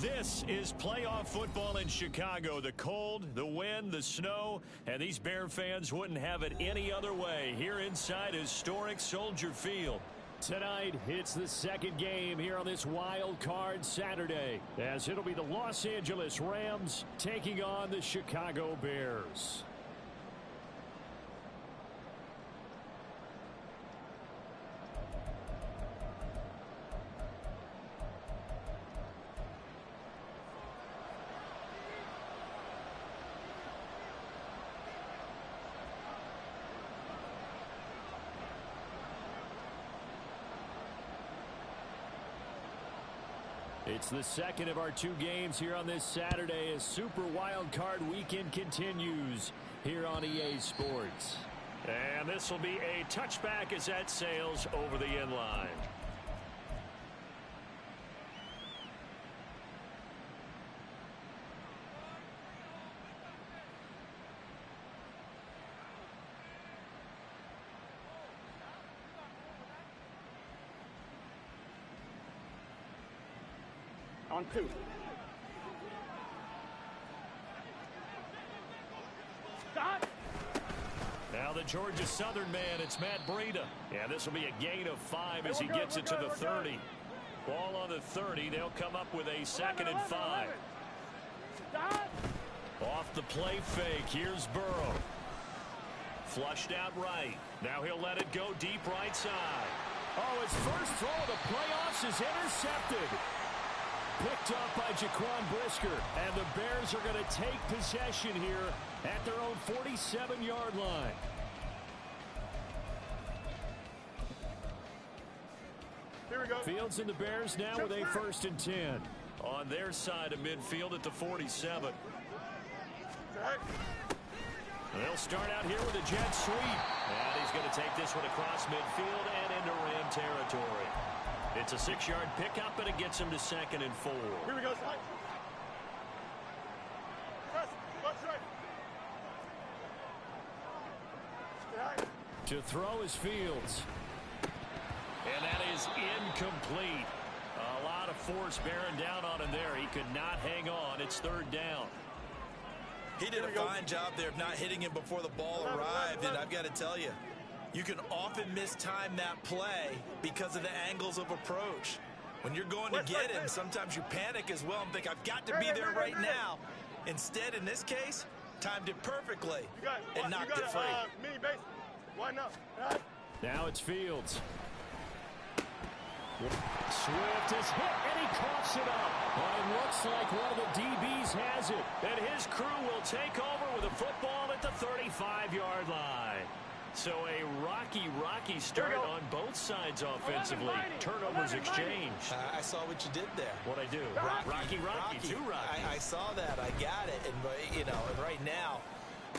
This is playoff football in Chicago. The cold, the wind, the snow, and these Bear fans wouldn't have it any other way here inside historic Soldier Field. Tonight, it's the second game here on this wild card Saturday, as it'll be the Los Angeles Rams taking on the Chicago Bears. It's the second of our two games here on this Saturday as Super Wild Card Weekend continues here on EA Sports. And this will be a touchback as that sails over the end line. On 2. Stop. Now the Georgia Southern man, it's Matt Breida. Yeah, this will be a gain of 5 as he gets it to the 30. Ball on the 30. They'll come up with a 2nd and 5. Stop. Off the play fake. Here's Burrow. Flushed out right. Now he'll let it go deep right side. Oh, his first throw of the playoffs is intercepted. Picked up by Jaquan Brisker, and the Bears are going to take possession here at their own 47-yard line. Here we go. Fields and the Bears now with a 1st and 10. On their side of midfield at the 47. They'll start out here with a jet sweep. And he's going to take this one across midfield and into Ram territory. It's a 6-yard pickup, and it gets him to 2nd and 4. Here we go, slide. To throw is Fields. And that is incomplete. A lot of force bearing down on him there. He could not hang on. It's 3rd down. He did a fine job there of not hitting him before the ball arrived, and I've got to tell you, you can often mistime that play because of the angles of approach. When you're going to get him, sometimes you panic as well and think, I've got to be there right now. Instead, in this case, timed it perfectly and knocked it free. Mini base. Why not? Now it's Fields. Swift is hit, and he coughs it up. Well, it looks like one of the DBs has it. And his crew will take over with a football at the 35-yard line. So a rocky start on both sides offensively. Turnovers exchanged. I saw what you did there. What I do? Rocky. Too rocky. I saw that. I got it. And, you know, and right now,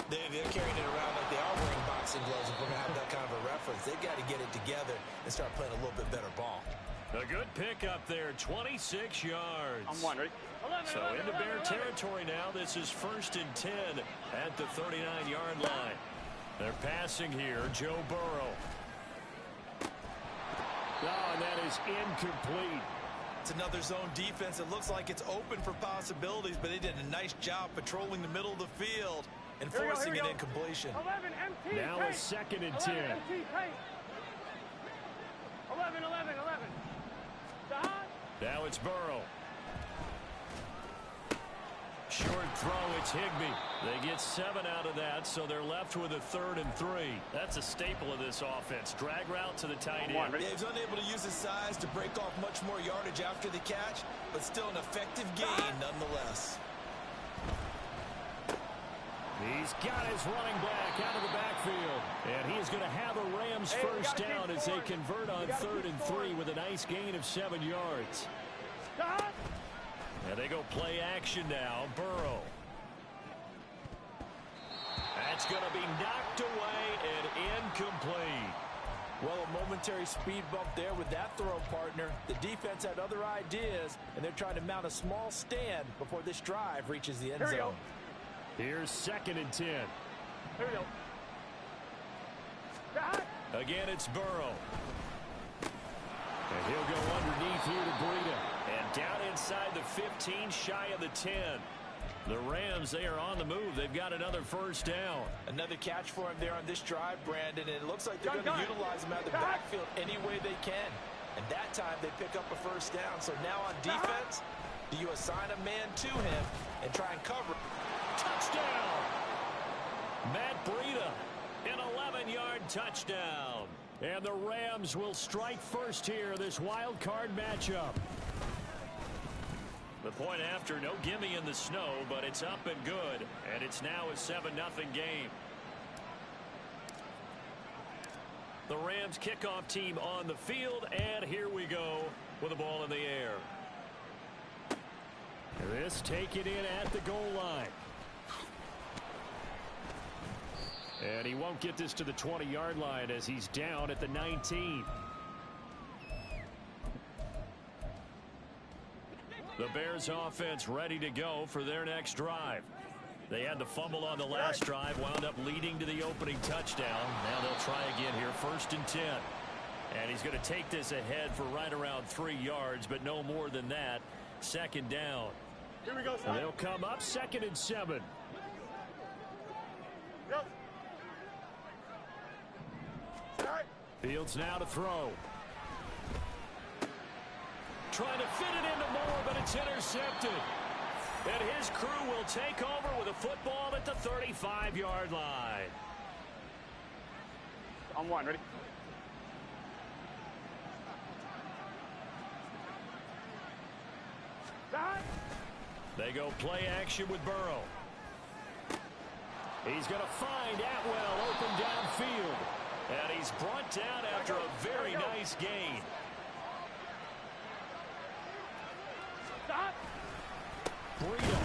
they're carrying it around like they are wearing boxing gloves. If we're going to have that kind of a reference, they've got to get it together and start playing a little bit better ball. A good pickup there, 26 yards. I'm one, ready? So into Bear territory now. This is 1st and 10 at the 39-yard line. They're passing here, Joe Burrow. Oh, and that is incomplete. It's another zone defense. It looks like it's open for possibilities, but they did a nice job patrolling the middle of the field and forcing an incompletion. 11 MT. Now a 2nd and 10. 11. Stop. Now it's Burrow. Short throw, it's Higbee. They get 7 out of that, so they're left with a 3rd and 3. That's a staple of this offense. Drag route to the tight end. Yeah, he's unable to use his size to break off much more yardage after the catch, but still an effective gain nonetheless. He's got his running back out of the backfield. And he is going to have a Rams first down as they convert on 3rd and 3 with a nice gain of 7 yards. Stop. And they go play action now. Burrow. That's going to be knocked away and incomplete. Well, a momentary speed bump there with that throw, partner. The defense had other ideas, and they're trying to mount a small stand before this drive reaches the end zone. Here's 2nd and 10. Here we go. Again, it's Burrow. And he'll go underneath here to Breida. And down inside the 15, shy of the 10. The Rams, they are on the move. They've got another first down. Another catch for him there on this drive, Brandon, and it looks like they're going to utilize him out of the backfield any way they can. And that time they pick up a first down. So now on defense, do you assign a man to him and try and cover? Touchdown! Matt Breida, an 11-yard touchdown. And the Rams will strike first here, this wild card matchup. The point after, no gimme in the snow, but it's up and good. And it's now a 7-0 game. The Rams kickoff team on the field, and here we go with the ball in the air. This taken in at the goal line. And he won't get this to the 20-yard line as he's down at the 19. The Bears offense ready to go for their next drive. They had the fumble on the last drive, wound up leading to the opening touchdown. Now they'll try again here, 1st and 10. And he's going to take this ahead for right around 3 yards, but no more than that. 2nd down. Here we go, and they'll come up 2nd and 7. Yep. Fields now to throw. Trying to fit it into Moore, but it's intercepted. And his crew will take over with a football at the 35-yard line. On one, ready? They go play action with Burrow. He's going to find Atwell open downfield. And he's brought down after a very nice gain. Stop. Breida.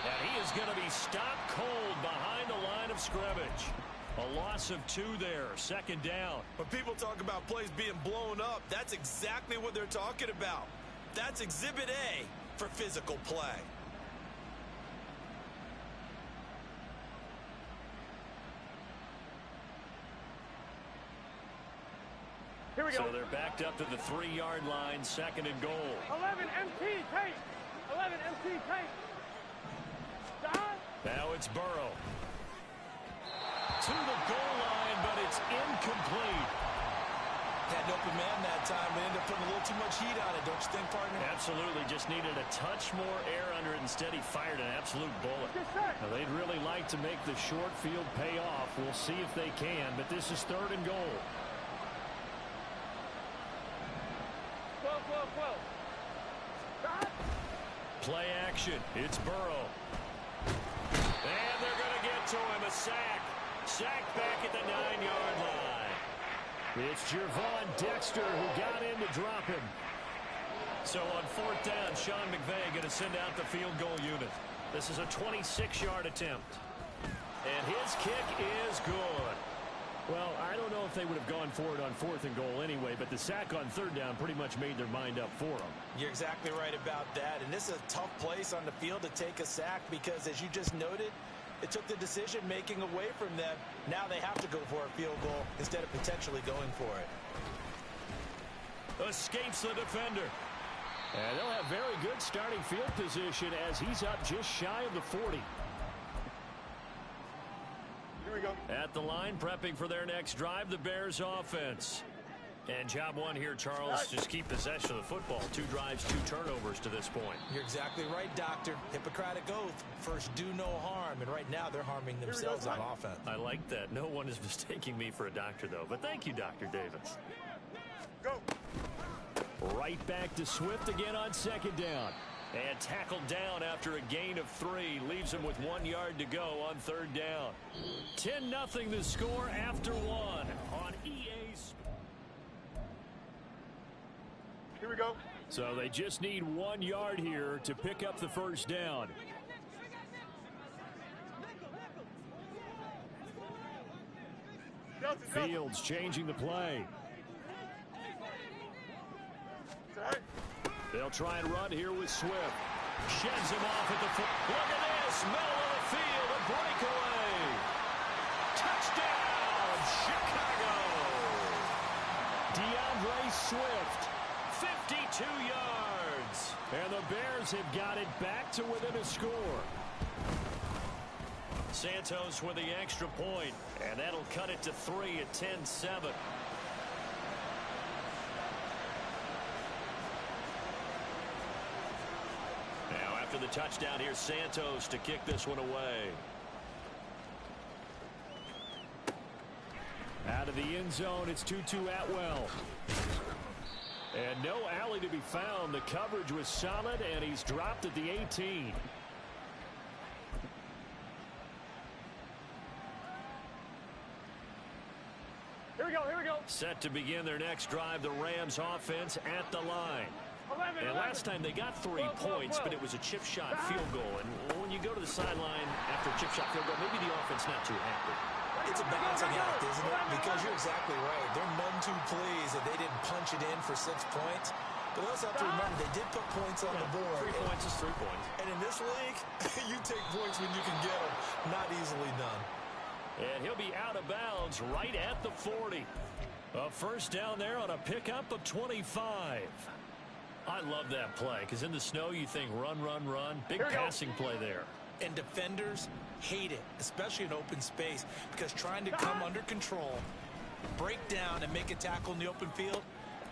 And he is going to be stopped cold behind the line of scrimmage. A loss of 2 there, 2nd down. When people talk about plays being blown up, that's exactly what they're talking about. That's Exhibit A for physical play. Here we go. So they're backed up to the 3-yard line, 2nd and goal. 11 MT tape. 11 MT tape. Stop. Now it's Burrow. To the goal line, but it's incomplete. Had an open man that time, but ended up putting a little too much heat on it, don't you think, partner? Absolutely. Just needed a touch more air under it. Instead, he fired an absolute bullet. Now, they'd really like to make the short field pay off. We'll see if they can, but this is 3rd and goal. 12, 12, 12. Stop. Play action. It's Burrow. And they're going to get to him. A sack. Sack back at the 9-yard line. It's Gervon Dexter who got in to drop him. So on 4th down, Sean McVay going to send out the field goal unit. This is a 26-yard attempt. And his kick is good. Well, I don't know if they would have gone for it on 4th and goal anyway, but the sack on 3rd down pretty much made their mind up for them. You're exactly right about that. And this is a tough place on the field to take a sack because, as you just noted, it took the decision-making away from them. Now they have to go for a field goal instead of potentially going for it. Escapes the defender. And they'll have very good starting field position as he's up just shy of the 40. Here we go. At the line, prepping for their next drive, the Bears offense. And job one here, Charles, just keep possession of the football. 2 drives, 2 turnovers to this point. You're exactly right, Doctor. Hippocratic oath. First, do no harm. And right now, they're harming themselves on offense. I like that. No one is mistaking me for a doctor, though. But thank you, Dr. Davis. Go. Right back to Swift again on 2nd down. And tackled down after a gain of 3. Leaves him with 1 yard to go on 3rd down. 10-0 the score after 1 on EA Sports. Here we go. So they just need 1 yard here to pick up the first down. Fields changing the play. They'll try and run here with Swift. Sheds him off at the foot. Look at this. Middle of the field. A breakaway. Touchdown, Chicago. DeAndre Swift 52 yards. And the Bears have got it back to within a score. Santos with the extra point, and that'll cut it to 3 at 10-7. Now after the touchdown, here's Santos to kick this one away. Out of the end zone, it's Tutu Atwell. And no alley to be found. The coverage was solid, and he's dropped at the 18. Here we go, here we go. Set to begin their next drive, the Rams offense at the line. 11, And last time they got 3 points, but it was a chip shot field goal. And when you go to the sideline after a chip shot field goal, maybe the offense not too happy. It's a balancing act, isn't it? Because you're exactly right. They're none too pleased that they didn't punch it in for 6 points. But we also have to remember they did put points on the board. 3 points is 3 points. And in this league, you take points when you can get them. Not easily done. And he'll be out of bounds right at the 40. A first down there on a pickup of 25. I love that play because in the snow you think run, run, run. Big passing play there. And defenders hate it, especially in open space, because trying to come under control, break down, and make a tackle in the open field,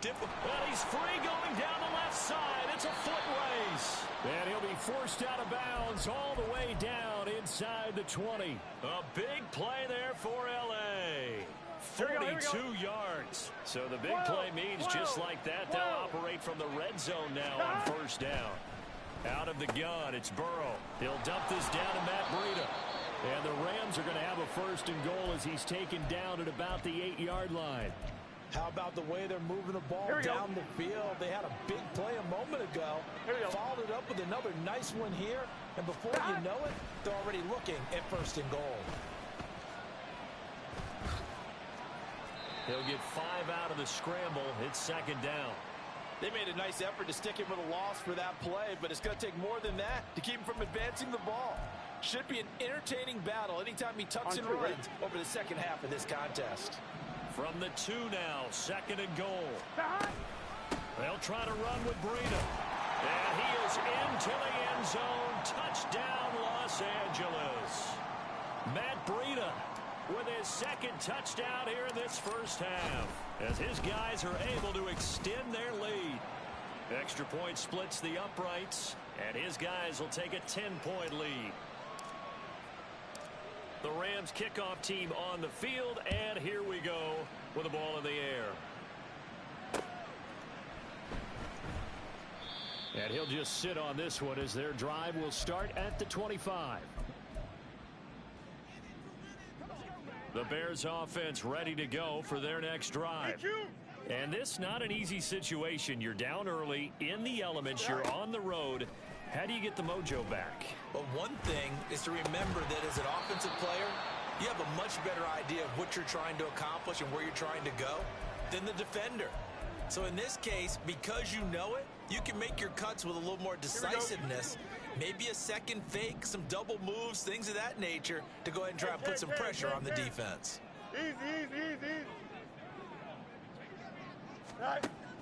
difficult. Well, he's free going down the left side. It's a foot race. And he'll be forced out of bounds all the way down inside the 20. A big play there for L.A. 42 yards. So the big play means just like that, they'll operate from the red zone now on first down. Out of the gun, it's Burrow. He'll dump this down to Matt Breida. And the Rams are going to have a first and goal as he's taken down at about the 8-yard line. How about the way they're moving the ball down the field? They had a big play a moment ago. Followed it up with another nice one here. And before you know it, they're already looking at first and goal. He'll get 5 out of the scramble. It's second down. They made a nice effort to stick him with a loss for that play, but it's going to take more than that to keep him from advancing the ball. Should be an entertaining battle anytime he tucks and runs over the second half of this contest. From the 2 now, second and goal. They'll try to run with Breida. And he is into the end zone. Touchdown, Los Angeles. Matt Breida with his second touchdown here in this first half, as his guys are able to extend their lead. Extra point splits the uprights, and his guys will take a 10-point lead. The Rams kickoff team on the field, and here we go with the ball in the air. And he'll just sit on this one as their drive will start at the 25. The Bears offense ready to go for their next drive. And this not an easy situation. You're down early, in the elements, you're on the road. How do you get the mojo back? Well, one thing is to remember that as an offensive player, you have a much better idea of what you're trying to accomplish and where you're trying to go than the defender. So in this case, because you know it, you can make your cuts with a little more decisiveness. Maybe a second fake, some double moves, things of that nature to go ahead and try and put some pressure on the defense. Easy.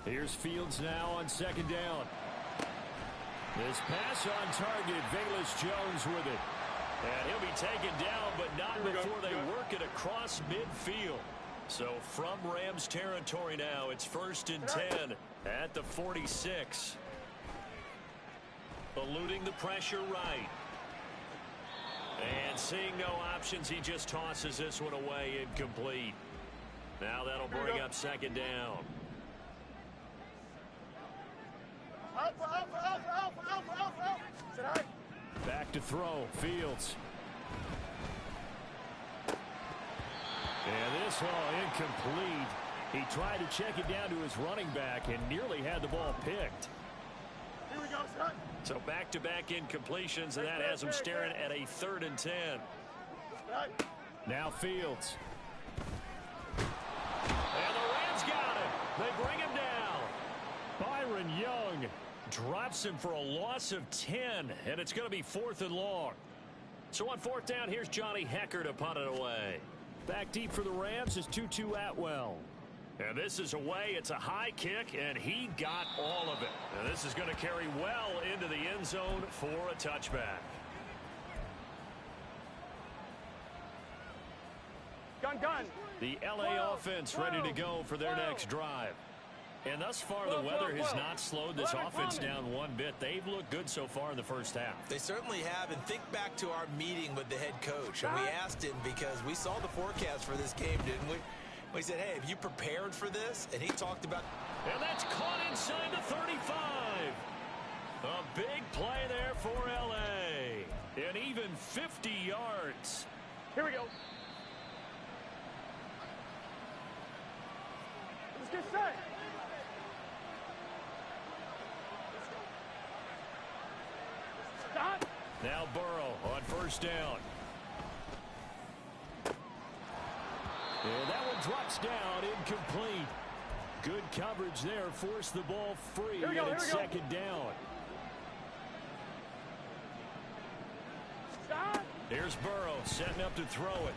Here's Fields now on second down. This pass on target, Velus Jones with it. And he'll be taken down, but not before they work it across midfield. So from Rams territory now, it's 1st and 10 at the 46. Eluding the pressure right. And seeing no options, he just tosses this one away, incomplete. Now that'll bring up second down. Back to throw, Fields. And this one incomplete. He tried to check it down to his running back and nearly had the ball picked. Here we go, son. So back-to-back incompletions, and that has him staring at a 3rd and 10. Now Fields. And the Rams got him. They bring him down. Byron Young drops him for a loss of 10, and it's going to be 4th and long. So on 4th down, here's Johnny Hekker to punt it away. Back deep for the Rams is Tutu Atwell. And this is away. It's a high kick, and he got all of it. And this is going to carry well into the end zone for a touchback. Gun. The LA offense ready to go for their next drive. And thus far, the weather has not slowed this offense down one bit. They've looked good so far in the first half. They certainly have. And think back to our meeting with the head coach. And we asked him because we saw the forecast for this game, didn't we? We said, hey, have you prepared for this? And he talked about... And that's caught inside the 35. A big play there for LA. And even 50 yards. Here we go. Let's get set. Stop. Now Burrow on first down. And that one drops down, incomplete. Good coverage there, forced the ball free, and it's second down. Stop. Here's Burrow setting up to throw it.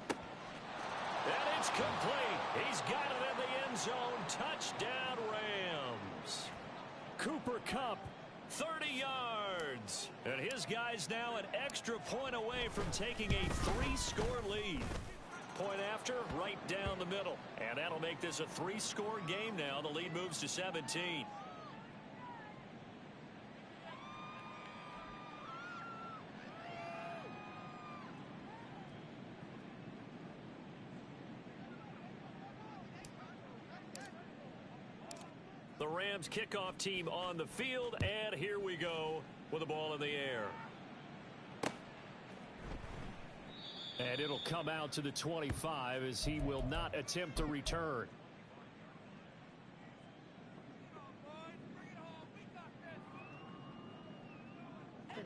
And it's complete. He's got it in the end zone. Touchdown, Rams. Cooper Kupp, 30 yards. And his guy's now an extra point away from taking a 3-score lead. Point after, right down the middle. And that'll make this a 3-score game now. The lead moves to 17. The Rams kickoff team on the field, and here we go with the ball in the air. And it'll come out to the 25 as he will not attempt to return.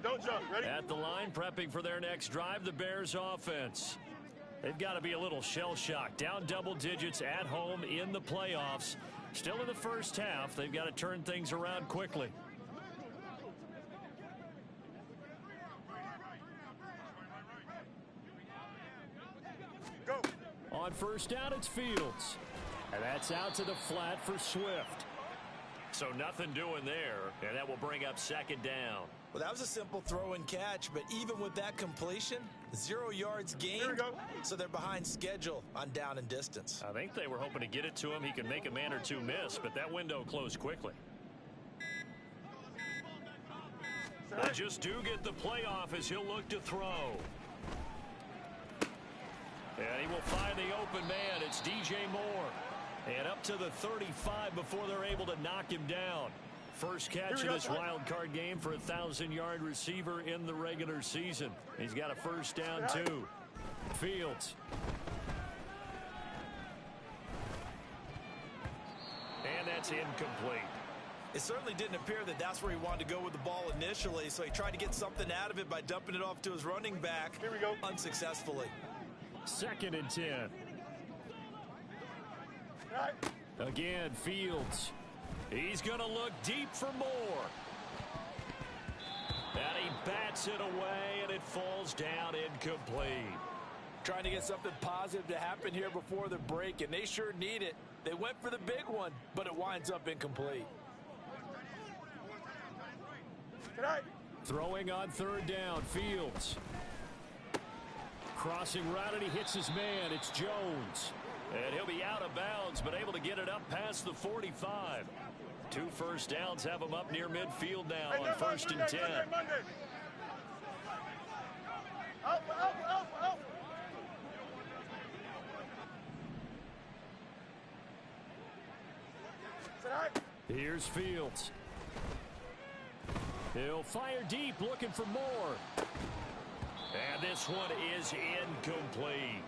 Don't jump. Ready? At the line, prepping for their next drive, the Bears offense. They've got to be a little shell-shocked. Down double digits at home in the playoffs. Still in the first half. They've got to turn things around quickly. Go. On first down, it's Fields. And that's out to the flat for Swift. So nothing doing there, and that will bring up second down. Well, that was a simple throw and catch, but even with that completion, 0 yards gained, so they're behind schedule on down and distance. I think they were hoping to get it to him. He could make a man or two miss, but that window closed quickly. They just do get the playoff as he'll look to throw. And he will find the open man. It's DJ Moore. And up to the 35 before they're able to knock him down. First catch of this wild card game for a 1,000-yard receiver in the regular season. He's got a first down, too. Fields. And that's incomplete. It certainly didn't appear that that's where he wanted to go with the ball initially, so he tried to get something out of it by dumping it off to his running back. Here we go. Unsuccessfully. Second and 10. Right. Again, Fields. He's going to look deep for more. And he bats it away, and it falls down incomplete. Trying to get something positive to happen here before the break, and they sure need it. They went for the big one, but it winds up incomplete. Tonight. Throwing on third down, Fields. Crossing right, and he hits his man. It's Jones. And he'll be out of bounds, but able to get it up past the 45. 2 first downs have him up near midfield now on first and 10. Up. Here's Fields. He'll fire deep, looking for more. And this one is incomplete.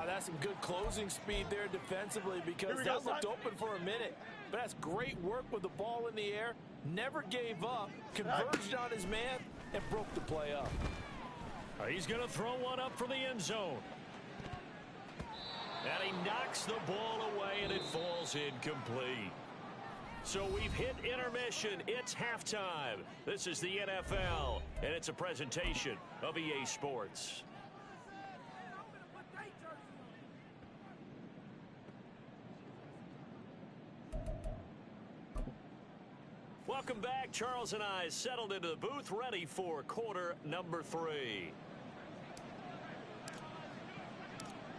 That's some good closing speed there defensively because that looked open for a minute. But that's great work with the ball in the air. Never gave up, converged on his man, and broke the play up. He's going to throw one up for the end zone. And he knocks the ball away, and it falls incomplete. So we've hit intermission. It's halftime. This is the NFL, and it's a presentation of EA Sports. Welcome back. Charles and I settled into the booth, ready for quarter number 3.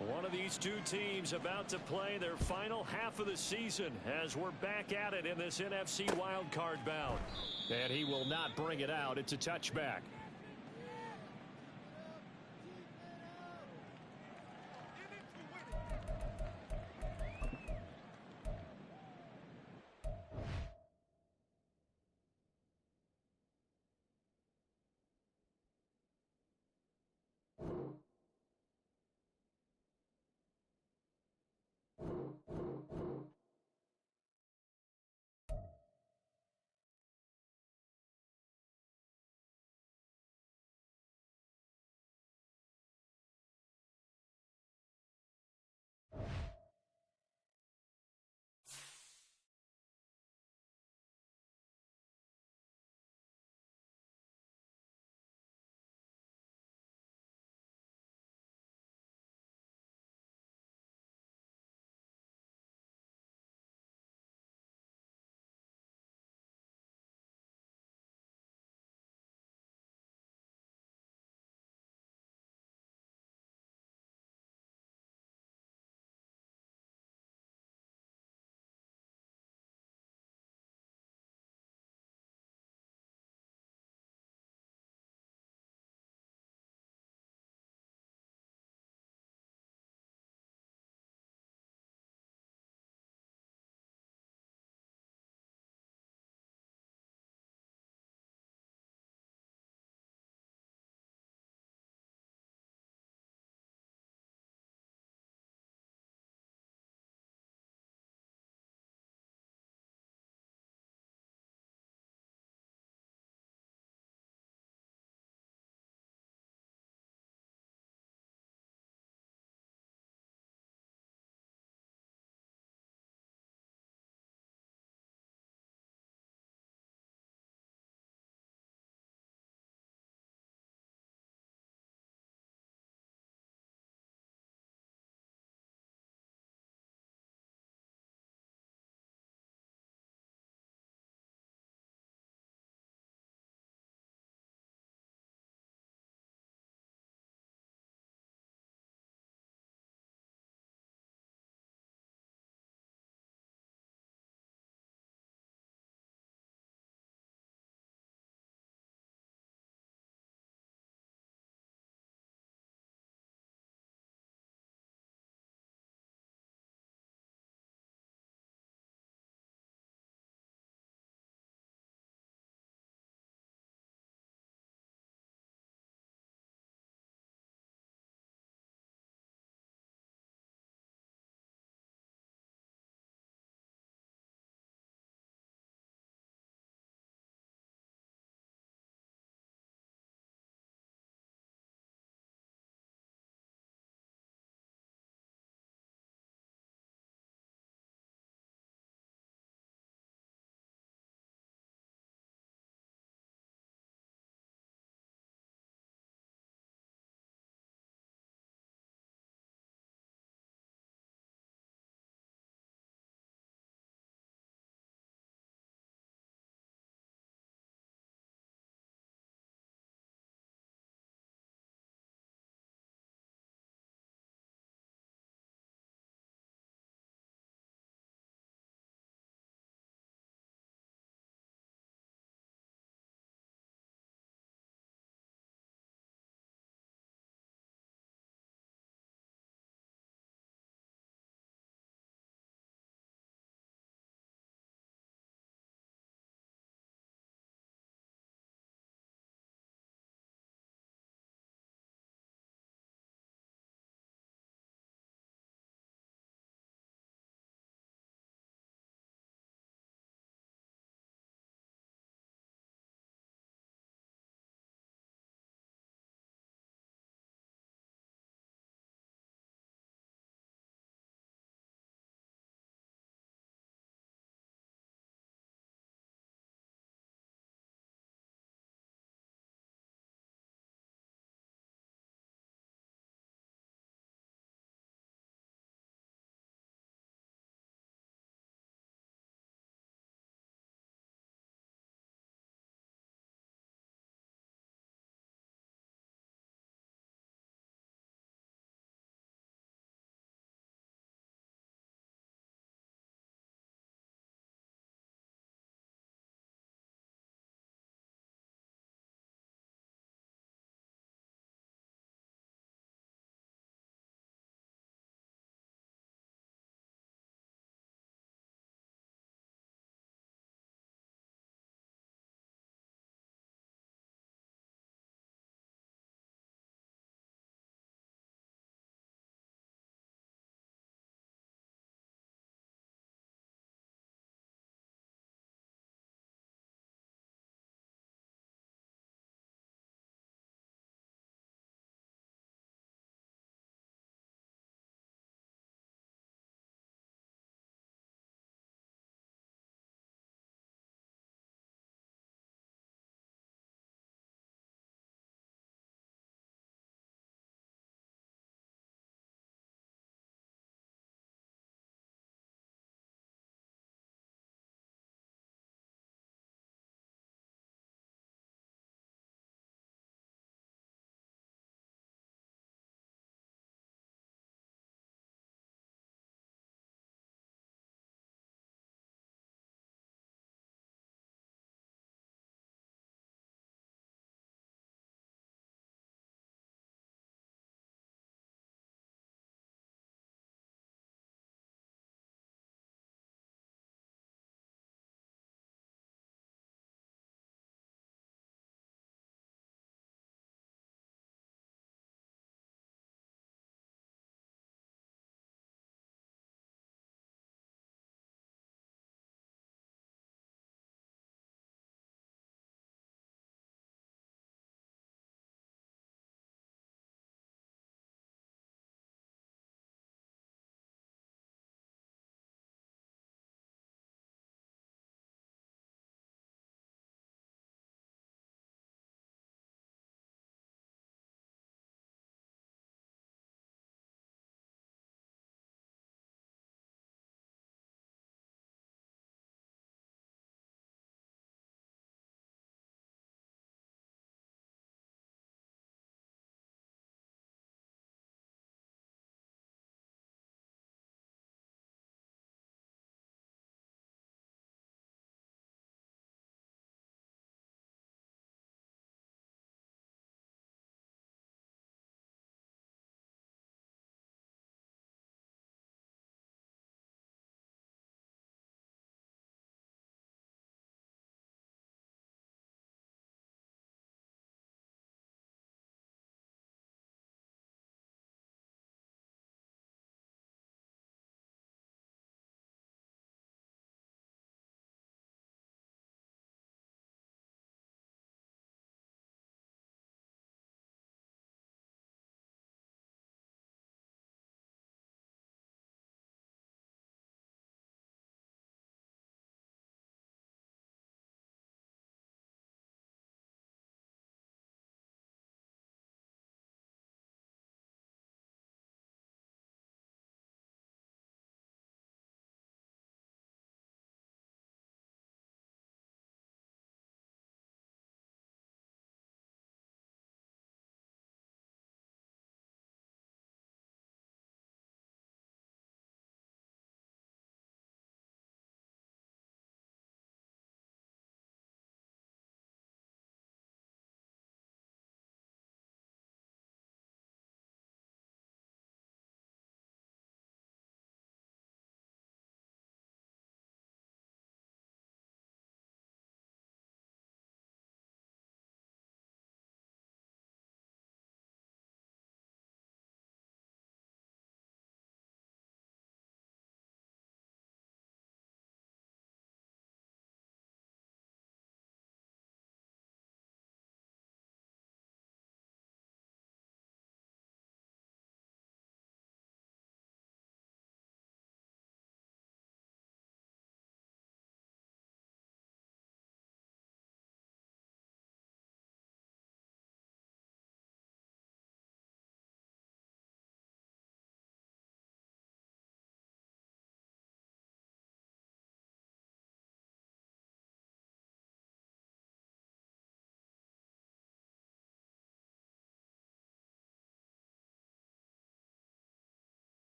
One of these two teams about to play their final half of the season as we're back at it in this NFC wildcard bout. And he will not bring it out. It's a touchback.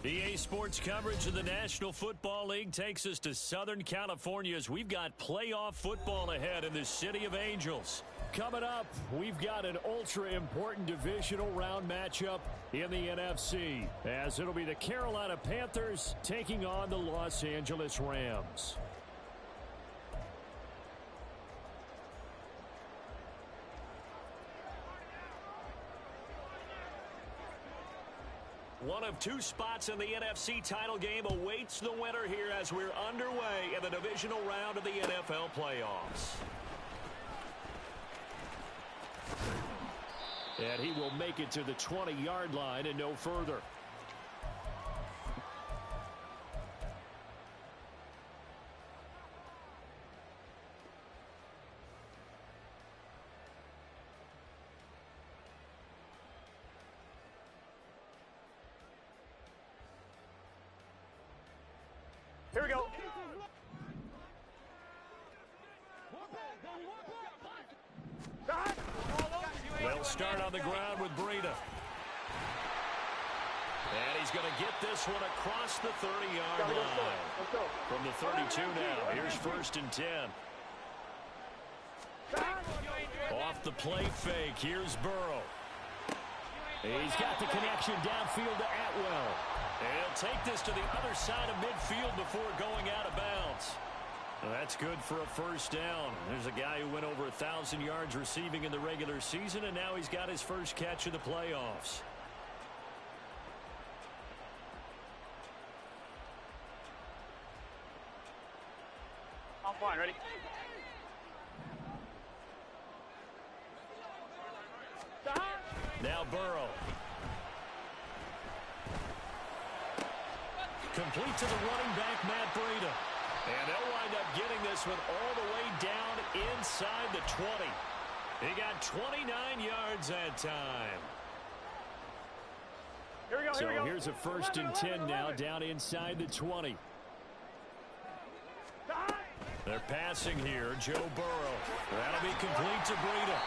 EA Sports coverage of the National Football League takes us to Southern California as we've got playoff football ahead in the City of Angels. Coming up, we've got an ultra-important divisional round matchup in the NFC, as it'll be the Carolina Panthers taking on the Los Angeles Rams. One of two spots in the NFC title game awaits the winner here as we're underway in the divisional round of the NFL playoffs. And he will make it to the 20-yard line and no further. Here we go. They'll start on the ground with Breida. And he's going to get this one across the 30-yard line. From the 32 now, here's 1st and 10. Off the play fake, here's Burrow. He's got the connection downfield to Atwell. And he'll take this to the other side of midfield before going out of bounds. Well, that's good for a first down. There's a guy who went over 1,000 yards receiving in the regular season, and now he's got his first catch of the playoffs. I'm fine. Ready? Now Burrow. Complete to the running back, Matt Breida. And they'll wind up getting this one all the way down inside the 20. He got 29 yards that time. Here we go. So Here we go. here's a 1st and 10 now down inside the 20. They're passing here, Joe Burrow. That'll be complete to Breida.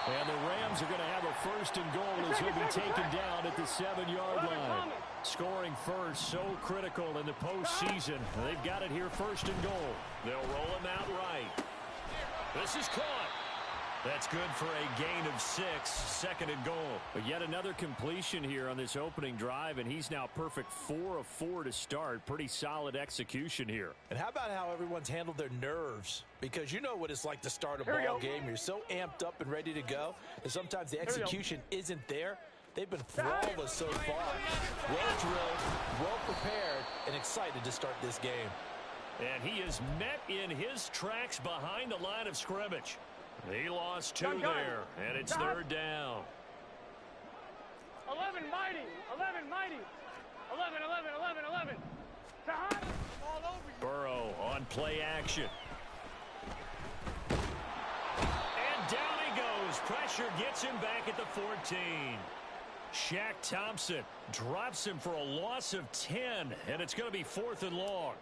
And the Rams are going to have a 1st and goal as he'll be taken down at the 7-yard line. Scoring first, so critical in the postseason. They've got it here, 1st and goal. They'll roll him out right. This is caught. That's good for a gain of 6, 2nd and goal. But yet another completion here on this opening drive, and he's now perfect 4 of 4 to start. Pretty solid execution here. And how about how everyone's handled their nerves? Because you know what it's like to start a ball game. You're so amped up and ready to go, and sometimes the execution isn't there. They've been flawless so far. Well drilled, well prepared, and excited to start this game. And he is met in his tracks behind the line of scrimmage. He lost 2 there, and it's 3rd down. 11 mighty. 11 mighty. 11, 11, 11, 11. All over you. Burrow on play action. And down he goes. Pressure gets him back at the 14. Shaq Thompson drops him for a loss of 10, and it's going to be 4th and long.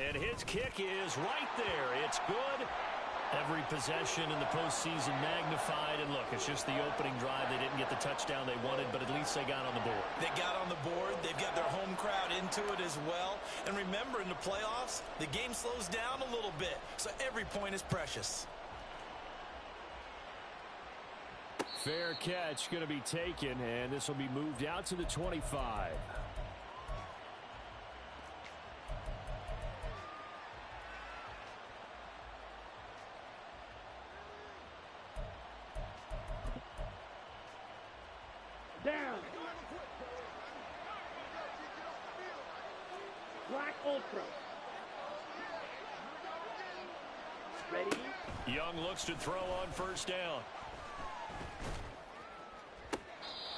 And his kick is right there. It's good. Every possession in the postseason magnified. And look, it's just the opening drive. They didn't get the touchdown they wanted, but at least they got on the board. They got on the board. They've got their home crowd into it as well. And remember, in the playoffs, the game slows down a little bit. So every point is precious. Fair catch going to be taken, and this will be moved out to the 25. Down. Black Ultra. Ready? Young looks to throw on 1st down.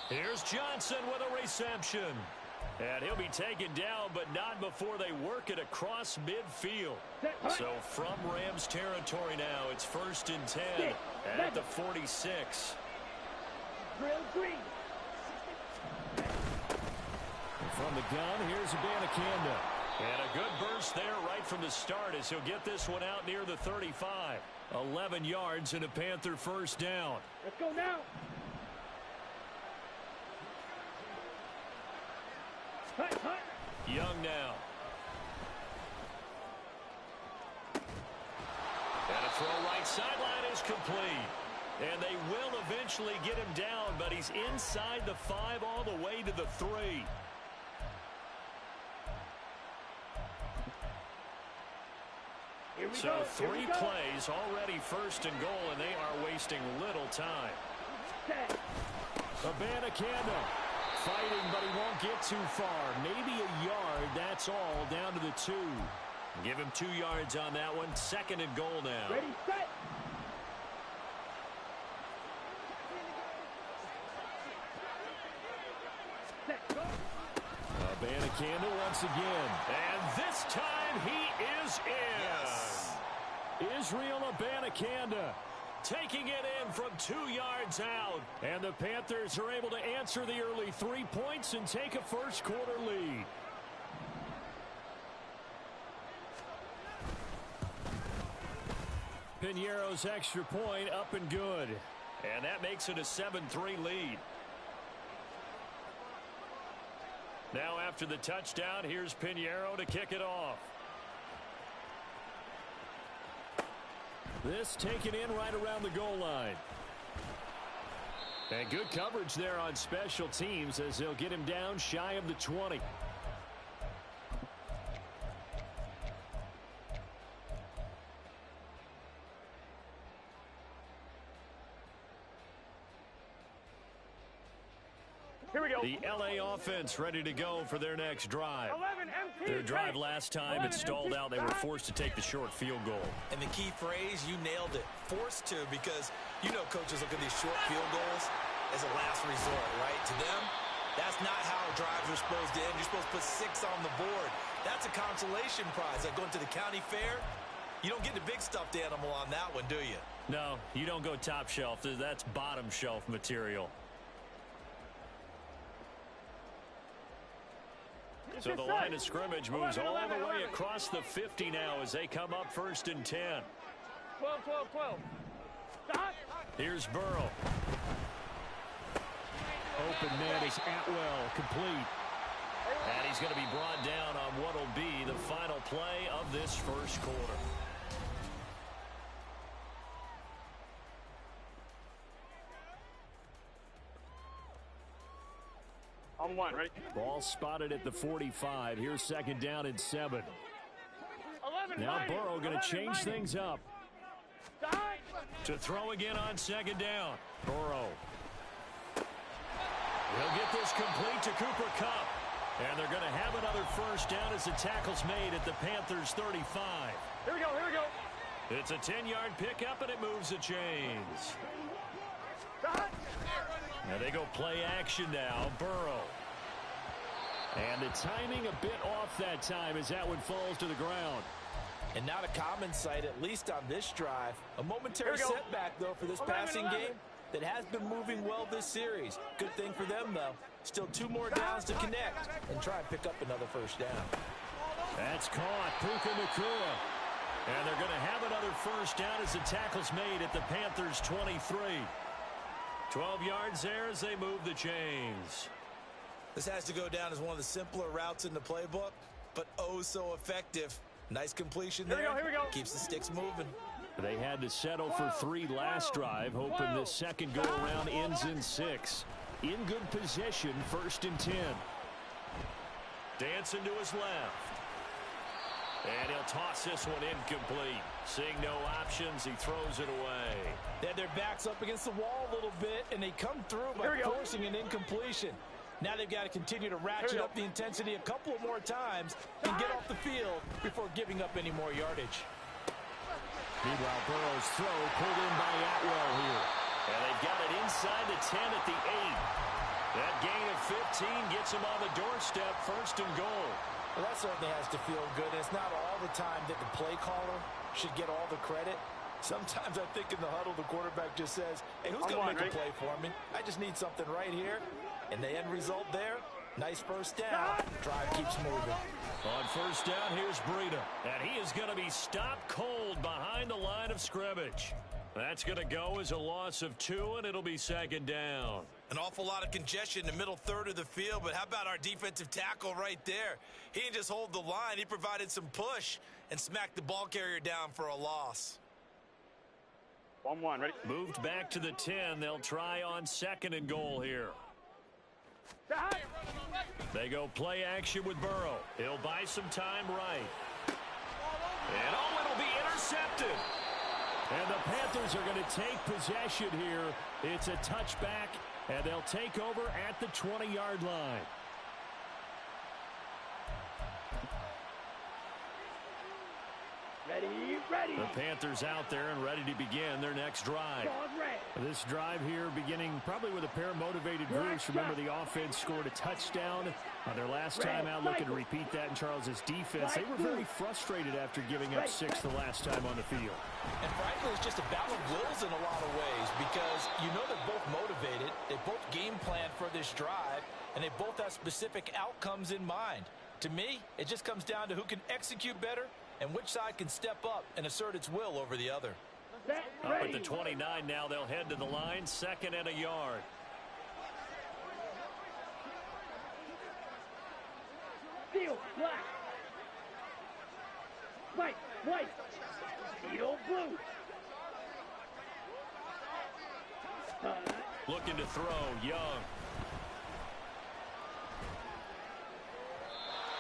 Here's Johnson with a reception. And he'll be taken down, but not before they work it across midfield. So from Rams territory now, it's 1st and 10 at the 46. Drill green. From the gun, here's Abanikanda. And a good burst there right from the start as he'll get this one out near the 35. 11 yards and a Panther 1st down. Let's go now. Young now. And a throw right sideline is complete. And they will eventually get him down, but he's inside the 5 all the way to the 3. So 3 plays, already first and goal, and they are wasting little time. Abanikanda fighting, but he won't get too far. Maybe a yard, that's all, down to the 2. Give him 2 yards on that one. 2nd and goal now. Ready, set. Abanikanda once again. And this time he is in. Yes. Israel Abanikanda taking it in from 2 yards out. And the Panthers are able to answer the early 3 points and take a first quarter lead. Piñeiro's extra point up and good. And that makes it a 7-3 lead. Now after the touchdown, here's Piñeiro to kick it off. This taken in right around the goal line. And good coverage there on special teams as they'll get him down shy of the 20. Here we go. The LA offense ready to go for their next drive. 11 empty. Their drive last time, it stalled out. They were forced to take the short field goal. And the key phrase, you nailed it. Forced to, because you know coaches look at these short field goals as a last resort, right? To them, that's not how drives are supposed to end. You're supposed to put 6 on the board. That's a consolation prize. Like going to the county fair, you don't get the big stuffed animal on that one, do you? No, you don't go top shelf. That's bottom shelf material. So the line of scrimmage moves all the way across the 50 now as they come up 1st and 10. 12, 12, 12. Here's Burrow. Open man is Atwell, complete. And he's going to be brought down on what will be the final play of this first quarter. On 1, ready? Ball spotted at the 45. Here's 2nd down and 7. 11, Now mighty. Burrow going to change mighty. things up. To throw again on 2nd down. Burrow. He'll get this complete to Cooper Kupp. And they're going to have another first down as the tackle's made at the Panthers' 35. Here we go, here we go. It's a 10-yard pickup, and it moves the chains. Now they go play action now. Burrow. And the timing a bit off that time as that one falls to the ground. And not a common sight, at least on this drive. A momentary setback, though, for this passing game that has been moving well this series. Good thing for them, though. Still 2 more downs to connect and try and pick up another first down. That's caught. Puka Nacua. And they're going to have another first down as the tackle's made at the Panthers' 23. 12 yards there as they move the chains. This has to go down as one of the simpler routes in the playbook, but oh so effective. Nice completion there. Here we go. Keeps the sticks moving. They had to settle for 3 last drive, hoping this second go-around ends in 6. In good position, 1st and 10. Dancing to his left. And he'll toss this one incomplete. Seeing no options, he throws it away. They had their backs up against the wall a little bit, and they come through by forcing an incompletion. Now they've got to continue to ratchet up the intensity a couple of more times and get off the field before giving up any more yardage. Meanwhile, Burrow's throw pulled in by Atwell here. And they've got it inside the 10 at the 8. That gain of 15 gets them on the doorstep, 1st and goal. Well, that certainly has to feel good. And it's not all the time that the play caller should get all the credit. Sometimes I think in the huddle, the quarterback just says, hey, who's going to make a play for me? I just need something right here. And the end result there, nice first down. Drive keeps moving. On 1st down, here's Breida. And he is going to be stopped cold behind the line of scrimmage. That's going to go as a loss of 2, and it'll be second down. An awful lot of congestion in the middle third of the field, but how about our defensive tackle right there? He didn't just hold the line. He provided some push and smacked the ball carrier down for a loss. 1-1, ready? Moved back to the 10. They'll try on second and goal here. They go play action with Burrow. He'll buy some time right. And oh, it'll be intercepted. And the Panthers are going to take possession here. It's a touchback, and they'll take over at the 20-yard line. Ready. The Panthers out there and ready to begin their next drive. This drive here beginning probably with a pair of motivated groups. Remember, the offense scored a touchdown on their last time out. Looking to repeat that in Charles's defense. They were very frustrated after giving up 6 the last time on the field. And frankly, it's just a battle of wills in a lot of ways because you know they're both motivated. They both game plan for this drive, and they both have specific outcomes in mind. To me, it just comes down to who can execute better and which side can step up and assert its will over the other. Up at the 29 now, they'll head to the line, 2nd and a yard. Steel, black. White. Steel, blue. Looking to throw, Young.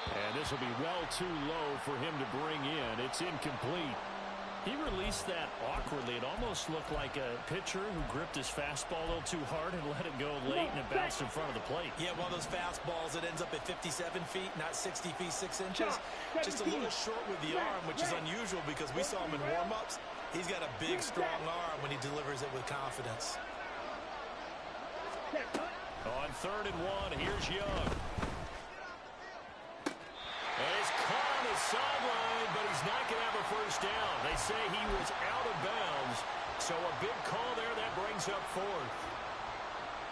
And this will be well too low for him to bring in. It's incomplete. He released that awkwardly. It almost looked like a pitcher who gripped his fastball a little too hard and let it go late, and it bounced in front of the plate. Yeah, one of those fastballs that ends up at 57 feet, not 60 feet, 6 inches. Just a little short with the arm, which is unusual because we saw him in warm-ups. He's got a big, strong arm when he delivers it with confidence. On 3rd and 1, here's Young. And he's caught on the sideline, but he's not going to have a first down. They say he was out of bounds, so a big call there that brings up 4th.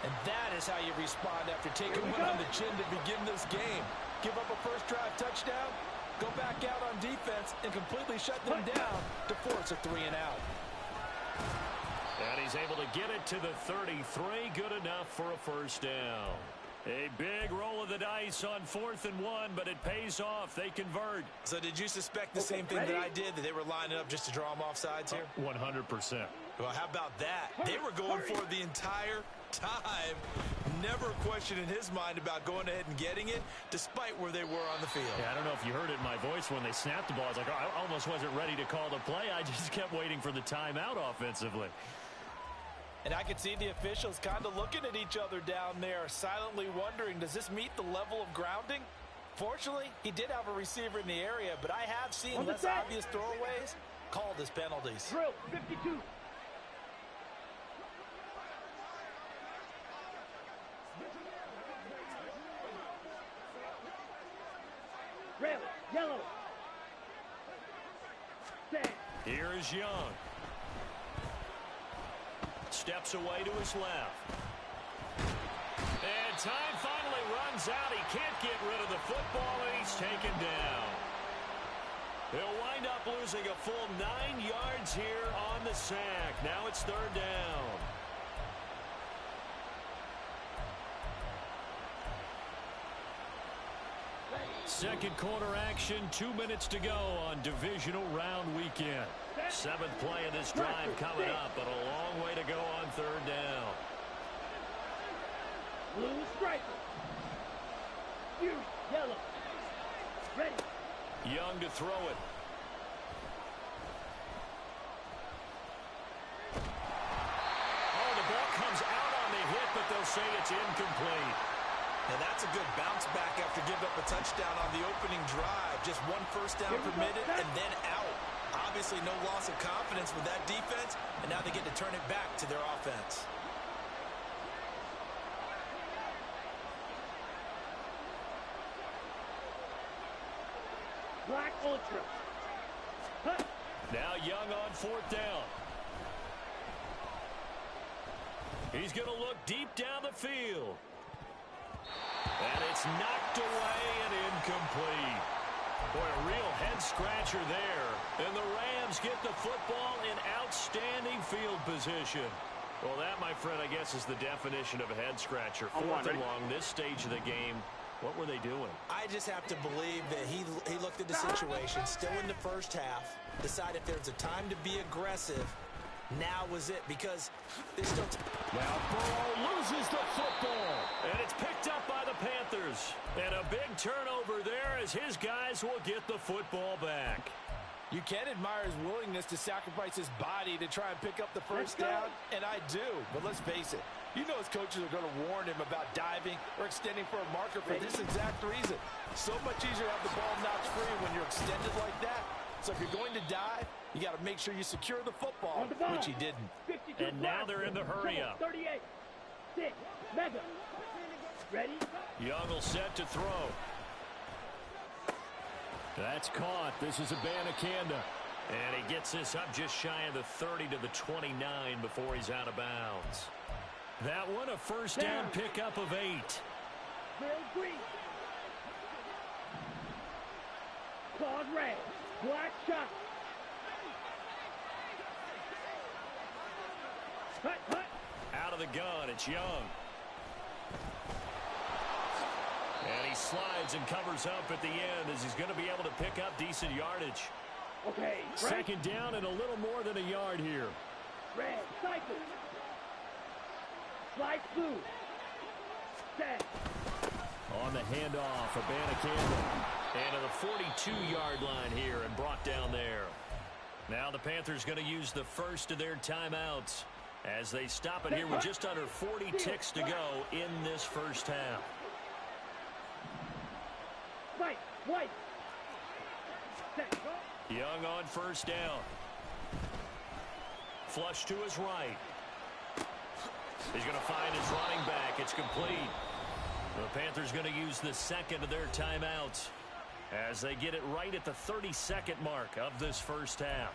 And that is how you respond after taking one on the chin to begin this game. Give up a first drive touchdown, go back out on defense, and completely shut them down to force a 3 and out. And he's able to get it to the 33. Good enough for a first down. A big roll of the dice on 4th and 1, but it pays off. They convert. So did you suspect the same thing that I did, that they were lining up just to draw them off sides here? 100%. Well, how about that? They were going for it the entire time. Never a question in his mind about going ahead and getting it, despite where they were on the field. Yeah, I don't know if you heard it in my voice when they snapped the ball. I was like, oh, I almost wasn't ready to call the play. I just kept waiting for the timeout offensively. And I could see the officials kind of looking at each other down there, silently wondering, does this meet the level of grounding? Fortunately, he did have a receiver in the area, but I have seen less obvious throwaways called as penalties. Drill, 52. Red, yellow. Here is Young. Steps away to his left. And time finally runs out. He can't get rid of the football, and he's taken down. He'll wind up losing a full 9 yards here on the sack. Now it's 3rd down. Second quarter action, 2 minutes to go on divisional round weekend. 7th play of this drive coming up, but a long way to go on 3rd down. Blue striker. Yellow. Ready. Young to throw it. Oh, the ball comes out on the hit, but they'll say it's incomplete. Now that's a good bounce back after giving up a touchdown on the opening drive. Just 1 first down permitted and then out. Obviously no loss of confidence with that defense, and now they get to turn it back to their offense. Black Ultra. Now Young on 4th down. He's going to look deep down the field. And it's knocked away and incomplete. Boy, a real head head scratcher there. And the Rams get the football in outstanding field position. Well, that, my friend, I guess is the definition of a head scratcher. Fourth and long, this stage of the game. What were they doing? I just have to believe that he looked at the situation, still in the first half, decided if there's a time to be aggressive, now was it, because there's still... Now Burrow loses the football. And it's picked up by the Panthers. And a big turnover there as his guys will get the football back. You can admire his willingness to sacrifice his body to try and pick up the first down, and I do. But let's face it, you know his coaches are going to warn him about diving or extending for a marker for this exact reason. So much easier to have the ball notch free when you're extended like that. So if you're going to dive, you got to make sure you secure the football, which he didn't. And now they're in the hurry-up. 38, 6, mega. Ready? Young will set to throw. That's caught. This is Abanikanda. And he gets this up just shy of the 30 to the 29 before he's out of bounds. That one a first down pickup of 8. Bill Green. Claude Ray. Black shot. Cut. Out of the gun, it's Young. And he slides and covers up at the end as he's going to be able to pick up decent yardage. Okay. Second down and a little more than a yard here. Red. Cycle. Slide blue. Set. On the handoff, Abanikanda. And to the 42-yard line here and brought down there. Now the Panthers going to use the first of their timeouts as they stop it here with just under 40 ticks to go in this first half. White. Young on first down. Flush to his right. He's going to find his running back. It's complete. The Panthers going to use the second of their timeouts as they get it right at the 32nd mark of this first half.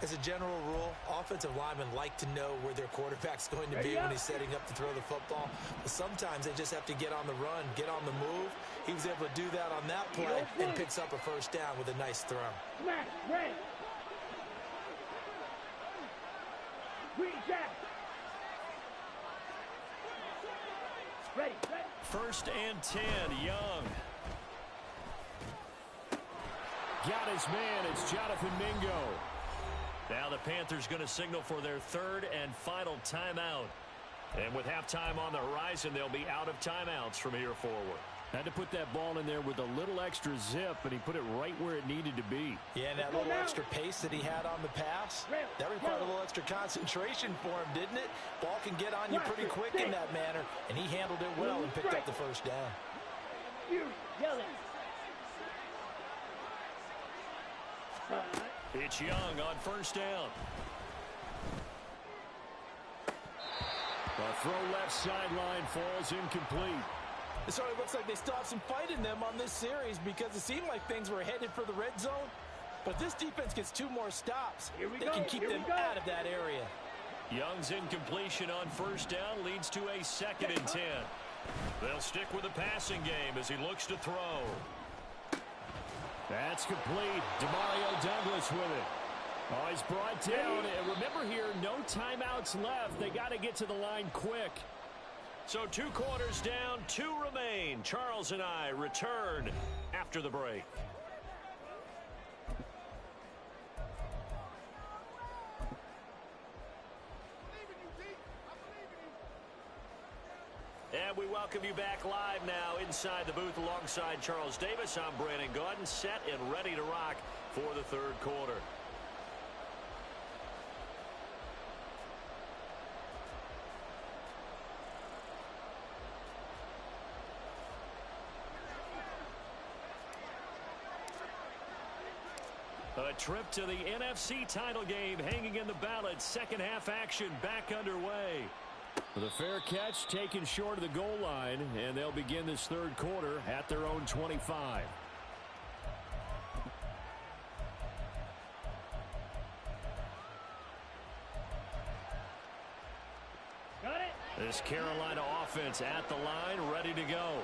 As a general rule, offensive linemen like to know where their quarterback's going to be when he's setting up to throw the football. But sometimes they just have to get on the run, get on the move. He was able to do that on that play and picks up a first down with a nice throw. Smash, red. Green jack. Ready. First and 10, Young. Got his man. It's Jonathan Mingo. Now the Panthers going to signal for their third and final timeout. And with halftime on the horizon, they'll be out of timeouts from here forward. Had to put that ball in there with a little extra zip, and he put it right where it needed to be. Yeah, and that little extra pace that he had on the pass, that required a little extra concentration for him, didn't it? Ball can get on you pretty quick in that manner, and he handled it well and picked up the first down. It's Young on first down. The throw left sideline falls incomplete. It sort of looks like they still have some fight in them on this series because it seemed like things were headed for the red zone. But if this defense gets 2 more stops, they can keep them out of that area. Young's incompletion on first down leads to a 2nd and 10. They'll stick with the passing game as he looks to throw. That's complete. Demario Douglas with it. Oh, he's brought down. And remember here, no timeouts left. They got to get to the line quick. So 2 quarters down, 2 remain. Charles and I return after the break. And we welcome you back live now inside the booth alongside Charles Davis. I'm Brandon Gaudin, set and ready to rock for the third quarter. A trip to the NFC title game hanging in the balance. Second half action back underway. The fair catch taken short of the goal line, and they'll begin this third quarter at their own 25. Got it. This Carolina offense at the line, ready to go.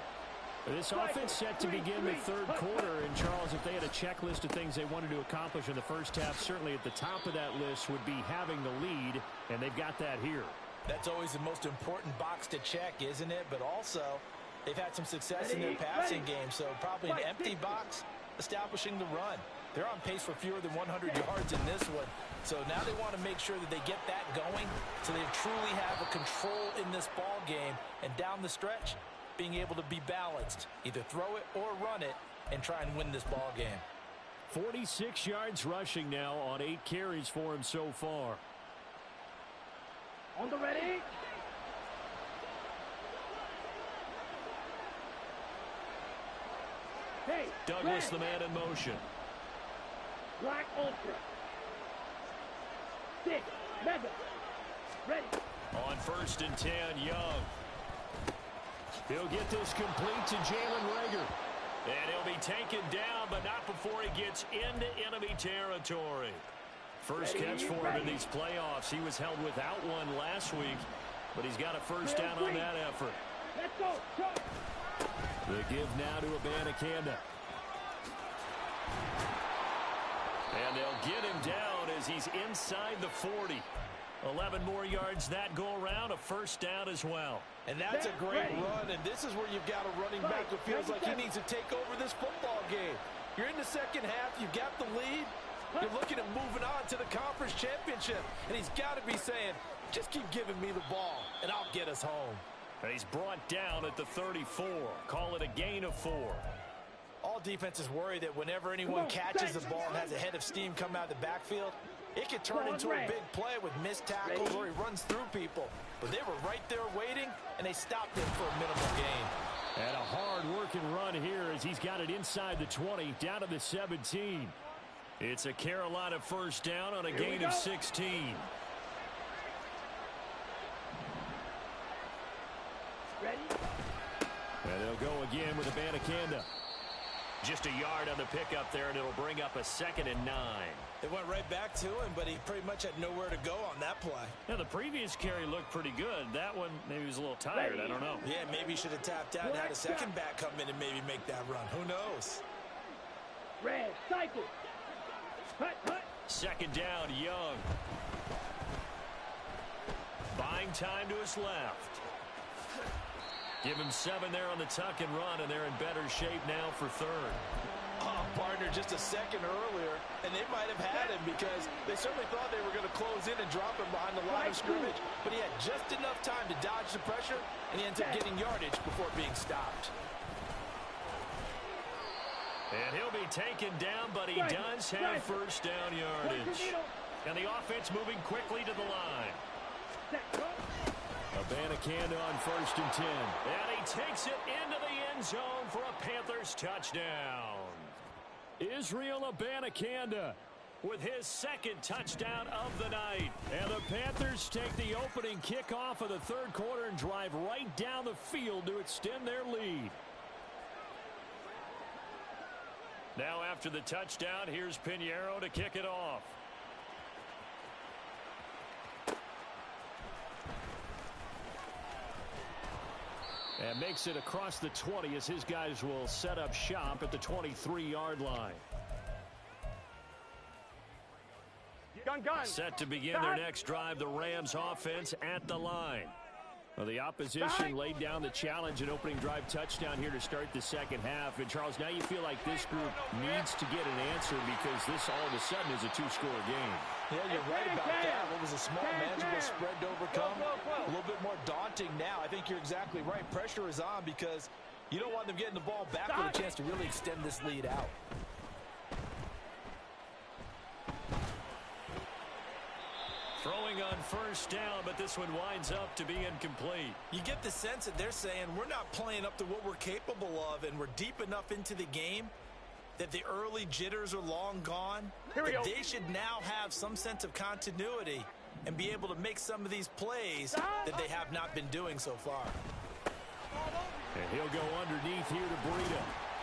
This offense set to begin the third quarter. And, Charles, if they had a checklist of things they wanted to accomplish in the first half, certainly at the top of that list would be having the lead, and they've got that here. That's always the most important box to check, isn't it? But also, they've had some success in their passing game, so probably an empty box establishing the run. They're on pace for fewer than 100 yards in this one. So now they want to make sure that they get that going so they truly have a control in this ball game. And down the stretch, being able to be balanced. Either throw it or run it and try and win this ball game. 46 yards rushing now on 8 carries for him so far. On the ready. Hey, Douglas, red. the man in motion. Black Ultra. 6, Mega. Ready. On 1st and 10, Young. He'll get this complete to Jalen Reagor. And he'll be taken down, but not before he gets into enemy territory. First catch for him in these playoffs. He was held without one last week, but he's got a first down on that effort. Let's go. Go. The give now to Abanikanda. And they'll get him down as he's inside the 40. 11 more yards that go around, a first down as well. And that's a great run, and this is where you've got a running back who feels like he needs to take over this football game. You're in the second half, you've got the lead, you're looking at moving on to the conference championship, and he's got to be saying, just keep giving me the ball, and I'll get us home. And he's brought down at the 34. Call it a gain of 4. All defenses worry that whenever anyone catches the ball and has a head of steam come out of the backfield, it could turn into a big play with missed tackles or he runs through people. But they were right there waiting, and they stopped him for a minimal gain. And a hard-working run here as he's got it inside the 20, down to the 17. It's a Carolina first down on a gain of 16. Ready? And they'll go again with Abanikanda. Just a yard on the pickup there, and it'll bring up a 2nd and 9. They went right back to him, but he pretty much had nowhere to go on that play. Now, the previous carry looked pretty good. That one, maybe he was a little tired. I don't know. Yeah, maybe he should have tapped out and had a second back come in and maybe make that run. Who knows? Red. Cycle. Hut, hut. 2nd down, Young. Buying time to his left. Give him 7 there on the tuck and run, and they're in better shape now for 3rd. Oh, partner, just a second earlier, and they might have had him because they certainly thought they were going to close in and drop him behind the line of scrimmage, but he had just enough time to dodge the pressure, and he ends up getting yardage before being stopped. And he'll be taken down, but he does have first down yardage. And the offense moving quickly to the line. Abanikanda on 1st and 10. And he takes it into the end zone for a Panthers touchdown. Israel Abanikanda with his 2nd touchdown of the night. And the Panthers take the opening kickoff of the 3rd quarter and drive right down the field to extend their lead. Now after the touchdown, here's Pinheiro to kick it off. And makes it across the 20 as his guys will set up shop at the 23-yard line. Gun. Set to begin their next drive, the Rams offense at the line. Well, the opposition laid down the challenge and opening drive touchdown here to start the second half. And, Charles, now you feel like this group needs to get an answer because this all of a sudden is a 2-score game. Yeah, you're right about that. What was a small, manageable spread to overcome? A little bit more daunting now. I think you're exactly right. Pressure is on because you don't want them getting the ball back with a chance to really extend this lead out. Throwing on first down, but this one winds up to be incomplete. You get the sense that they're saying we're not playing up to what we're capable of, and we're deep enough into the game that the early jitters are long gone. That they should now have some sense of continuity and be able to make some of these plays that they have not been doing so far. And he'll go underneath here to Breida.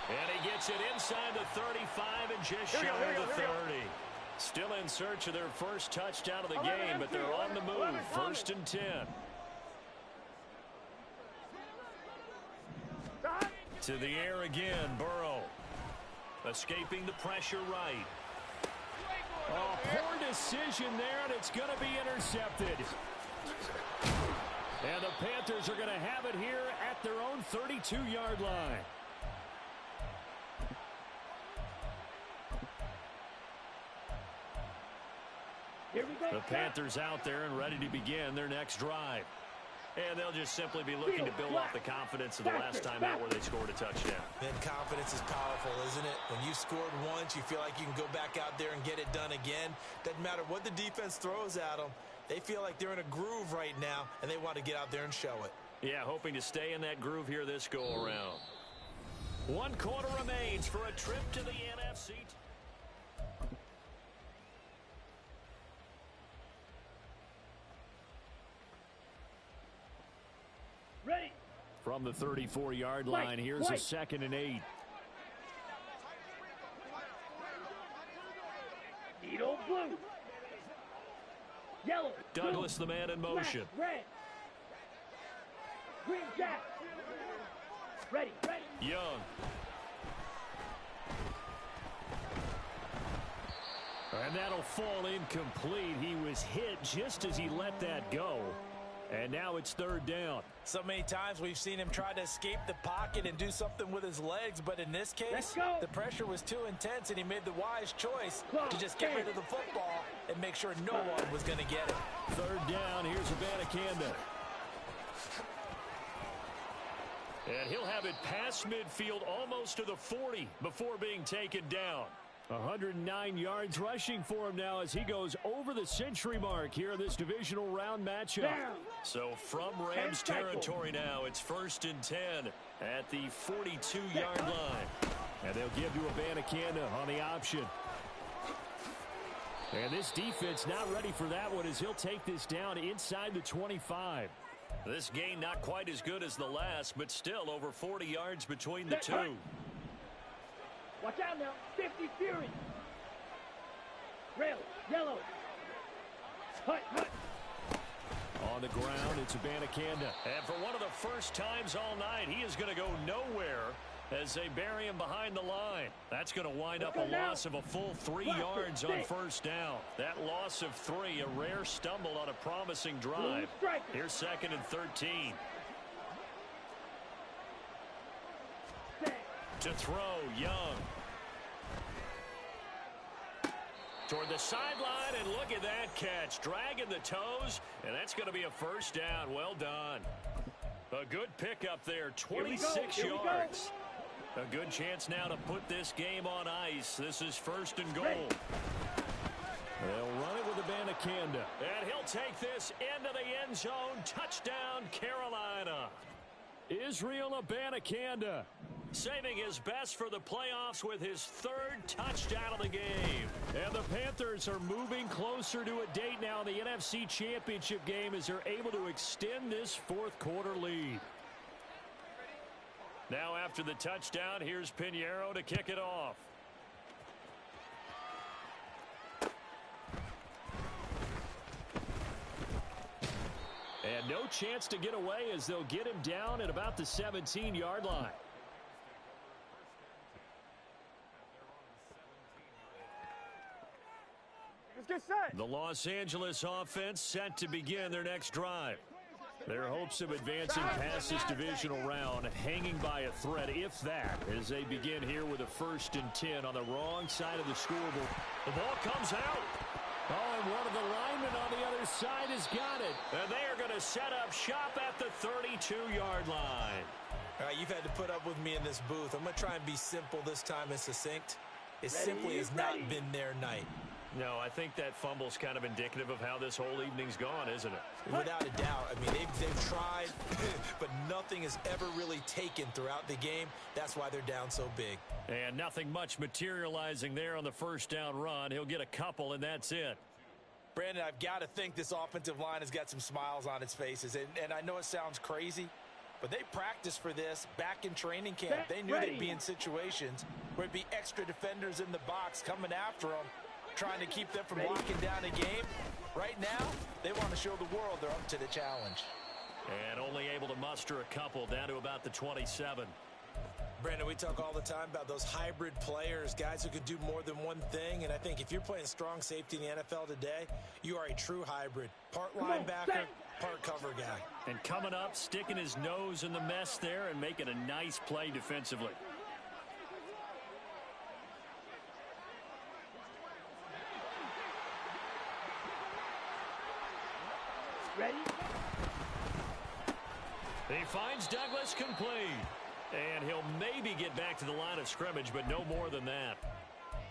And he gets it inside the 35 and just shy of the 30. Still in search of their first touchdown of the game, but they're on the move. 1st and 10. To the air again, Burrow. Escaping the pressure right. Oh, poor decision there, and it's going to be intercepted. And the Panthers are going to have it here at their own 32-yard line. Here we go. The Panthers out there and ready to begin their next drive. And they'll just simply be looking to build off the confidence of the last time out where they scored a touchdown. Man, confidence is powerful, isn't it? When you scored once, you feel like you can go back out there and get it done again. Doesn't matter what the defense throws at them. They feel like they're in a groove right now, and they want to get out there and show it. Yeah, hoping to stay in that groove here this go-around. 1 quarter remains for a trip to the NFC. Ready. From the 34-yard line, here's a 2nd and 8. Needle blue. Yellow. Douglas, blue, the man in motion. Black, red. Green jack. Ready. Young. And that'll fall incomplete. He was hit just as he let that go. And now it's 3rd down. So many times we've seen him try to escape the pocket and do something with his legs, but in this case, the pressure was too intense, and he made the wise choice to just get rid of the football and make sure no one was going to get it. 3rd down, here's Abanikanda. And he'll have it past midfield almost to the 40 before being taken down. 109 yards rushing for him now as he goes over the century mark here in this divisional round matchup. So from Rams territory now, it's 1st and 10 at the 42-yard line. And they'll give to Abanikanda on the option. And this defense not ready for that one as he'll take this down inside the 25. This gain not quite as good as the last, but still over 40 yards between the two. Watch out now. 50 Fury. Rail. Yellow. Hut. On the ground, it's Abanikanda. And for one of the first times all night, he is going to go nowhere as they bury him behind the line. That's going to wind up a loss of a full 3 yards on 1st down. That loss of 3, a rare stumble on a promising drive. Here's 2nd and 13. To throw, Young. Toward the sideline, and look at that catch. Dragging the toes, and that's going to be a 1st down. Well done. A good pickup there, 26 yards. A good chance now to put this game on ice. This is 1st and goal. They'll run it with Abanikanda. And he'll take this into the end zone. Touchdown, Carolina. Israel Abanikanda saving his best for the playoffs with his 3rd touchdown of the game. And the Panthers are moving closer to a date now in the NFC Championship game as they're able to extend this 4th quarter lead. Now after the touchdown, here's Pinheiro to kick it off. And no chance to get away as they'll get him down at about the 17-yard line. Let's get set. The Los Angeles offense set to begin their next drive. Their hopes of advancing past this divisional round hanging by a thread, if that, as they begin here with a 1st and 10 on the wrong side of the scoreboard. The ball comes out. Oh, and one of the linemen on the other side has got it. And they are going to set up shop at the 32-yard line. All right, you've had to put up with me in this booth. I'm going to try and be simple this time and succinct. It simply has not been their night. No, I think that fumble's kind of indicative of how this whole evening's gone, isn't it? Without a doubt. I mean, they've tried, but nothing has ever really taken throughout the game. That's why they're down so big. And nothing much materializing there on the 1st down run. He'll get a couple, and that's it. Brandon, I've got to think this offensive line has got some smiles on its faces. And I know it sounds crazy, but they practiced for this back in training camp. They knew they'd be in situations where it'd be extra defenders in the box coming after them, trying to keep them from locking down a game. Right now, they want to show the world they're up to the challenge. And only able to muster a couple down to about the 27. Brandon, we talk all the time about those hybrid players, guys who can do more than one thing, and I think if you're playing strong safety in the NFL today, you are a true hybrid. Part linebacker, part cover guy. And coming up, sticking his nose in the mess there and making a nice play defensively. Ready? He finds Douglas complete. And he'll maybe get back to the line of scrimmage, but no more than that.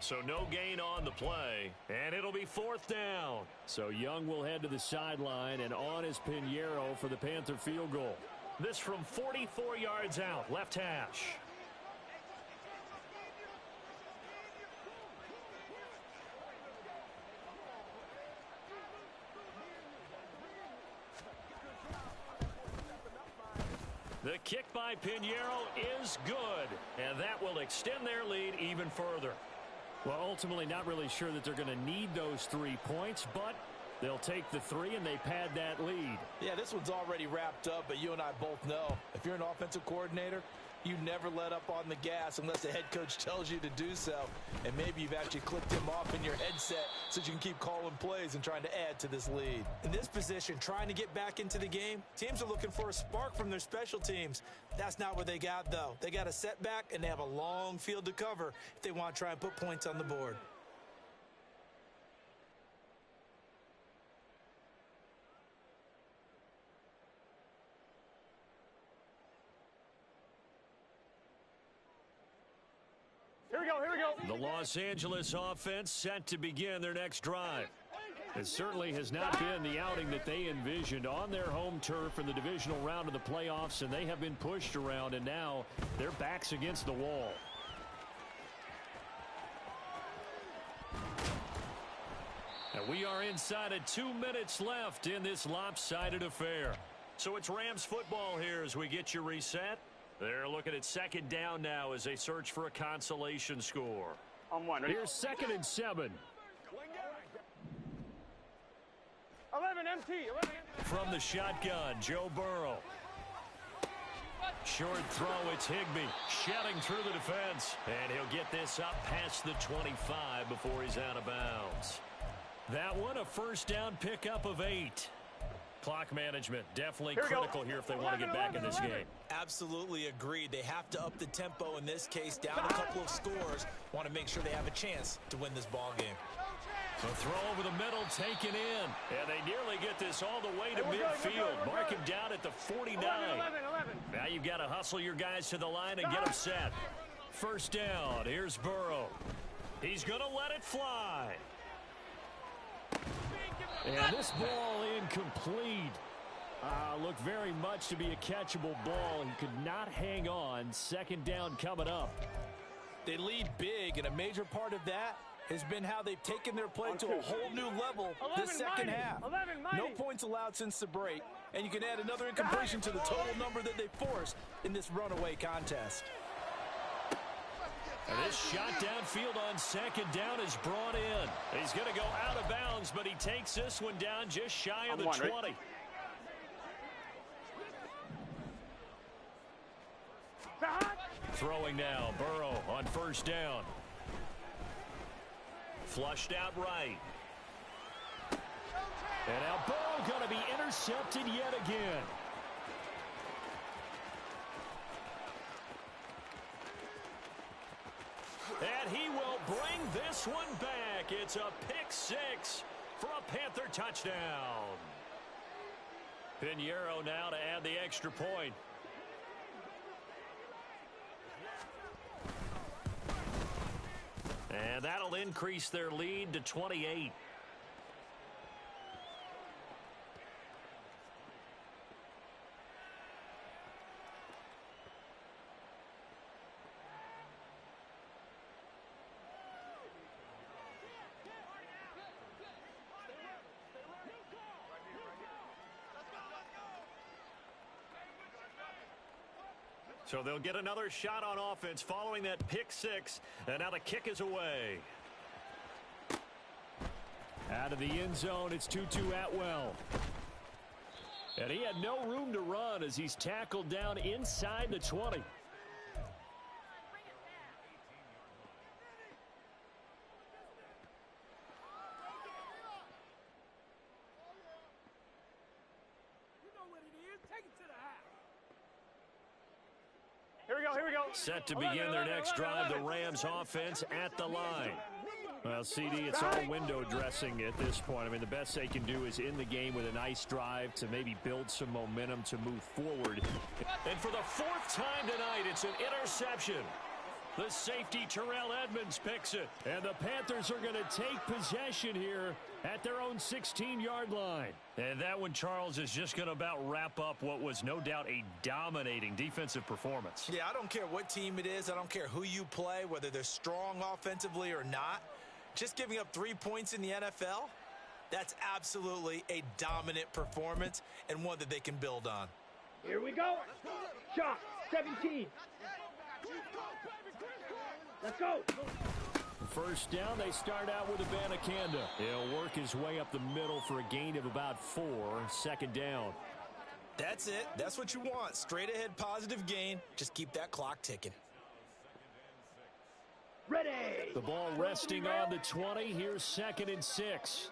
So no gain on the play, and it'll be 4th down. So Young will head to the sideline, and on is Pinheiro for the Panther field goal. This from 44 yards out, left hash. The kick by Pinheiro is good, and that will extend their lead even further. Well, ultimately not really sure that they're going to need those 3 points, but they'll take the 3 and they pad that lead. Yeah, this one's already wrapped up, but you and I both know if you're an offensive coordinator, you never let up on the gas unless the head coach tells you to do so. And maybe you've actually clicked him off in your headset so you can keep calling plays and trying to add to this lead. In this position, trying to get back into the game, teams are looking for a spark from their special teams. That's not what they got, though. They got a setback, and they have a long field to cover if they want to try and put points on the board. Here we go, here we go. The Los Angeles offense set to begin their next drive. It certainly has not been the outing that they envisioned on their home turf in the divisional round of the playoffs, and they have been pushed around, and now their backs against the wall. And we are inside of 2 minutes left in this lopsided affair. So it's Rams football here as we get you reset. They're looking at 2nd down now as they search for a consolation score. On one. Here's 2nd and 7. 11 MT. 11. From the shotgun, Joe Burrow. Short throw, it's Higbee. Shouting through the defense. And he'll get this up past the 25 before he's out of bounds. That one, a 1st down pickup of 8. Clock management definitely critical here if they want to get back in this game. Absolutely agreed. They have to up the tempo in this case, down a couple of scores. Want to make sure they have a chance to win this ball game. So throw over the middle, taken in. And they nearly get this all the way to midfield. Mark him down at the 49. 11. Now you've got to hustle your guys to the line and get them set. 1st down. Here's Burrow. He's going to let it fly. And this ball incomplete. Looked very much to be a catchable ball. He could not hang on. 2nd down coming up. They lead big, and a major part of that has been how they've taken their play to a whole new level this 2nd half. No points allowed since the break, and you can add another incompletion to the total number that they forced in this runaway contest. And this shot downfield on 2nd down is brought in. He's going to go out of bounds, but he takes this one down just shy of the 20. Right? Throwing now, Burrow on 1st down. Flushed out right. And now Burrow going to be intercepted yet again. And he will bring this one back. It's a pick 6 for a Panther touchdown. Pinheiro now to add the extra point. And that'll increase their lead to 28. So they'll get another shot on offense following that pick 6. And now the kick is away. Out of the end zone, it's Tutu Atwell. And he had no room to run as he's tackled down inside the 20. Set to begin their next drive, the Rams offense at the line. Well, CD, it's all window dressing at this point. I mean, the best they can do is in the game with a nice drive to maybe build some momentum to move forward. And for the fourth time tonight, it's an interception. The safety, Terrell Edmonds, picks it. And the Panthers are going to take possession here at their own 16-yard line. And that one, Charles, is just going to about wrap up what was no doubt a dominating defensive performance. Yeah, I don't care what team it is. I don't care who you play, whether they're strong offensively or not. Just giving up 3 points in the NFL, that's absolutely a dominant performance and one that they can build on. Here we go. Shot, 17. Let's go. First down, they start out with Abanikanda. He'll work his way up the middle for a gain of about 4. Second down. That's it. That's what you want. Straight ahead positive gain. Just keep that clock ticking. Ready. The ball resting on the 20. Here's 2nd and 6.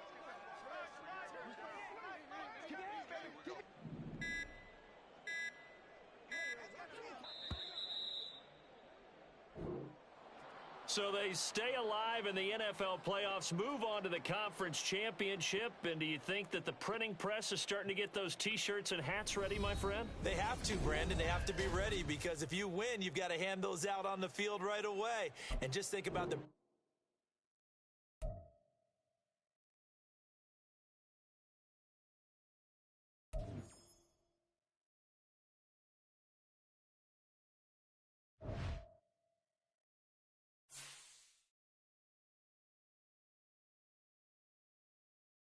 So they stay alive in the NFL playoffs, move on to the conference championship. And do you think that the printing press is starting to get those T-shirts and hats ready, my friend? They have to, Brandon. They have to be ready because if you win, you've got to hand those out on the field right away. And just think about the